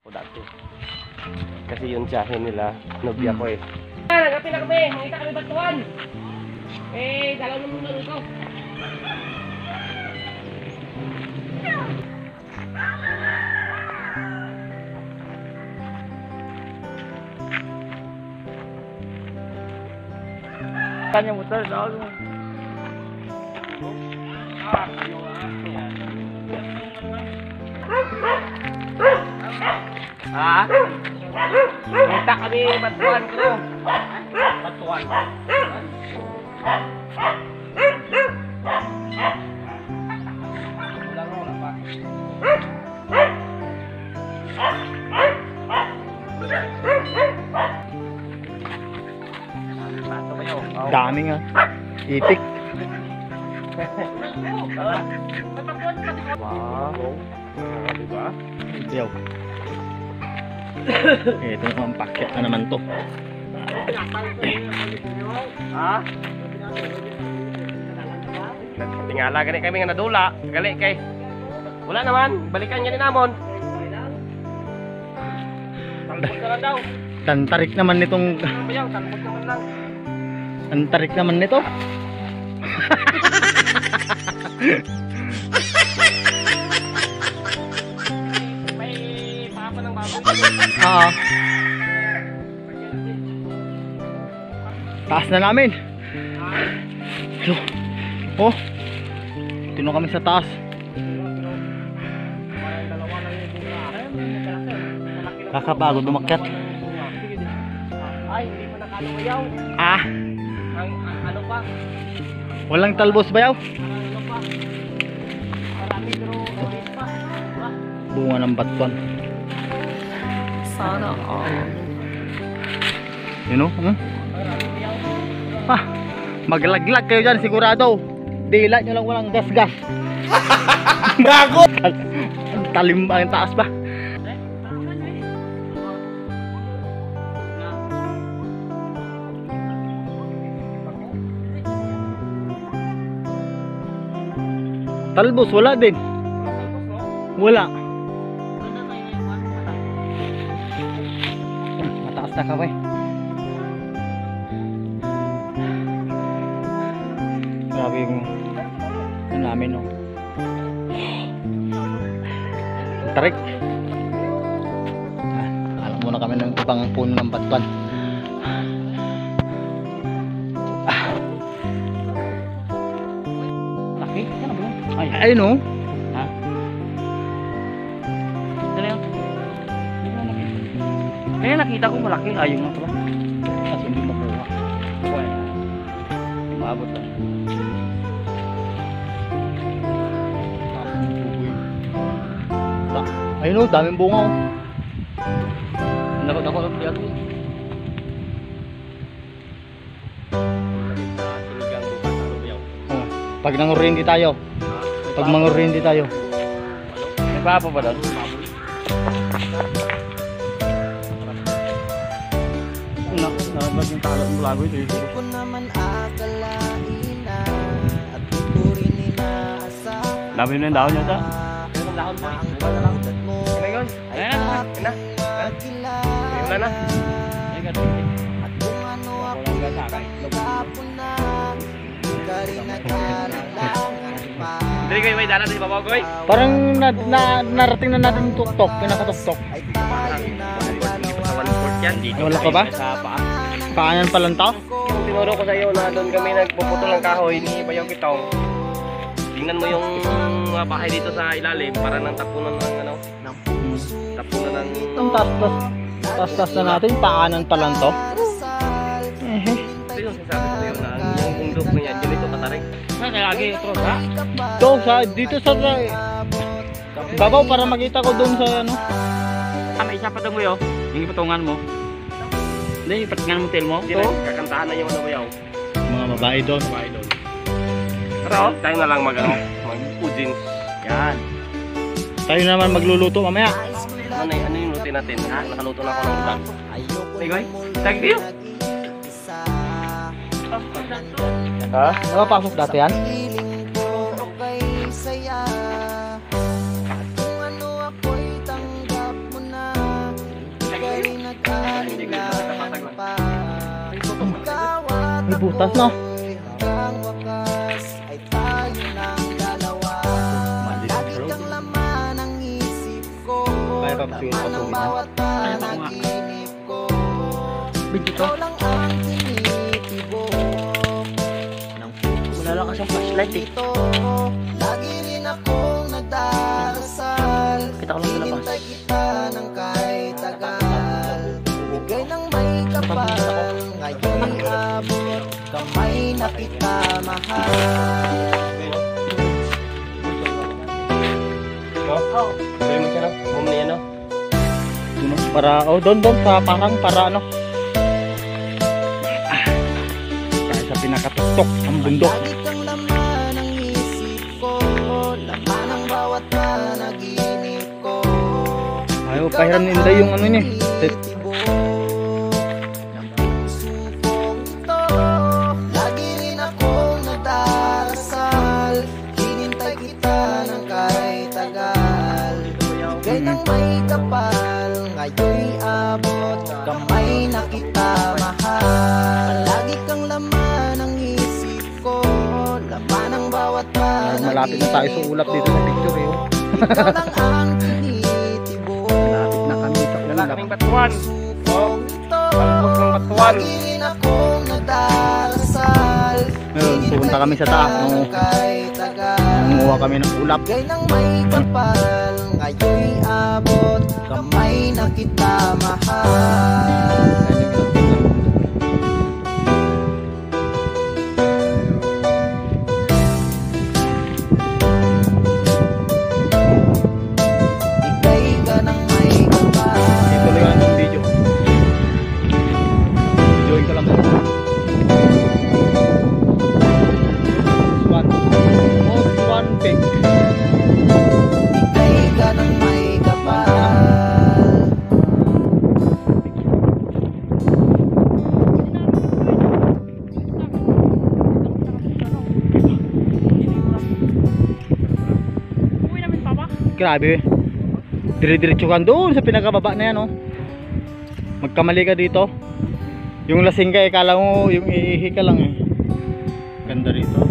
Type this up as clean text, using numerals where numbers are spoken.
Dati. Kasi yung tiyahin nila, nobya ko eh. Nagapin na kami, makita kami batuan. Dalaw naman na ito. Kanya motor, dahil mo. Ha? Kita kami batuan ko. Batuan. Wala pa. Dami nga. Itik. Wow. Diba? Yaw. Ito naman packet na naman to. Ha? Tingala gani kami nga nadula. Gali kay. Wala naman, balikan niya ni namon. Tangkot na lang daw. Tantarik naman nitong Bayaw, tangkot naman lang. tantarik naman nito. May papa ng baboy. Oo. Taas na namin. So, oh. Tino kami sa taas. Kakapagod umakyat. Ay, hindi pa nakalawayaw. Ah, Ang ano pa? walang talbos bayaw. Ano pa? Marami pero oris pa. Diba? Bunga ng batuan. Sana all. You know? Ah, maglaglag kayo dyan sigurado. Dila nyo lang walang gas-gas. Gago! Ang talim ang taas ba? Talbos, wala din. Wala. Mataas na kaway. Grabe yung ano namin, no. Tarik. Alam muna kami ng ibang puno ng batuan. Laki? Ano ba yun? Ay, Ay, no. ha? Dali yan. Hindi ko nakita. Kaya nakita ko malaki. Ayaw nga pala. Kasi hindi makuha. Wala. Maabot lang. Ayun, no. Daming bunga, oh. Nakot ako lang dito. Oh, pag nangurindi tayo. Pag mangurindi tayo. May papa ba doon? Nakabag yung talo ng lago ito. Di ko naman akalain na at di ko rin inaasahan. Dami na yung dahon niya ta. Ang dahon po. Ang pagkat mo Ngayon, ay Ayan na. Ayan na. nakakilala. Wala na. Ay, ganun. At kung ano ako'y kahapon na di ka rin nagkarilangan pa. Hindi kayo may dala sa babagoy. Parang narating na natin yung tuktok. Pinakatuktok. Ay tayo na Sa one fourth yan. Dito. Wala pa ba? Sa paa. Paanan pa lang to? Yung tinuro ko sa iyo na doon kami nagpuputol ng kahoy ni Bayaw Kitong. Tingnan mo yung mga bahay dito sa ilalim para nang tapunan ng ano. Tapunan ng Ang taas na natin. Paanan pa lang to. ito yung sinasabi ko sa'yo na yung bundok na yan, yun ito katarik. Ay, lagi ito, ha? Ito, dito sa babaw para makita ko doon sa ano. Ah, may isa pa doon mo yun. Yung ipatungan mo. Hindi, ipatungan mo tail mo. Hindi na, kakantahan na yung ano Bayaw. Mga babae doon. Bahay doon. Pero tayo na lang mag-ujins. Yan. Tayo naman magluluto mamaya. Ano yung lutin natin? Ha? Nakaluto na ako ng ulan. Ayoko Igoy, tag diyo. isa. Ha? Nakapasok dati yan? Piling ko okay saya. At kung ano ako'y tanggap mo na. butas no. Hanggang wakas ay tayo ng dalawa. Lagi kang laman ng isip ko, Kaya pa siguro laman ng patuloy na. bawat panaginip ko. Video to. Ikaw lang ang tinitibok ng puso. Wala lang kasing flashlight eh. Ito, lagi rin akong nagdarasal. Kita ko lang sa labas. Hinintay kita ng kahit tagal. Bigay ng may kapal, ngayon abot kamay na kita mahal. No? Sabi mo siya, no? Mumuni yan, no? Para, oh doon sa parang para ano. Kaya sa pinakatuktok ang bundok. Lagi kang laman ng isip ko, laman ng bawat panaginip ko. Ayaw, pahiram ni Inday yung ano niya. Ng puso kong ito, lagi rin akong nagdarasal. Hinintay kita ng kahit tagal. Bigay ng may kapal, ngayon'y abot kamay na kita mahal. Lagi kang laman ng isip ko, laman ng bawat Malapit na tayo sa ulap dito sa picture eh. Oh. ikaw lang ang tinitibok. Malapit na kami sa Wala ulap. kaming batuan. Oh, palpos ng batuan. Lagi rin akong nagdarasal. Ngayon, pupunta kami sa taas. No? Kahit tagal. Nanguha kami ng ulap. Bigay ng may kapal, ngayon'y abot kamay na kita mahal. Bigay ka ng may kapal. Ituloy ka lang yung video. Videoin ko lang. One pick. Bigay ka ng may kapal. Grabe. Dire-diretso ka doon sa pinakababa na yan, oh. Magkamali ka dito. Yung lasing ka, kala mo yung iihi ka lang eh. Ganda rito.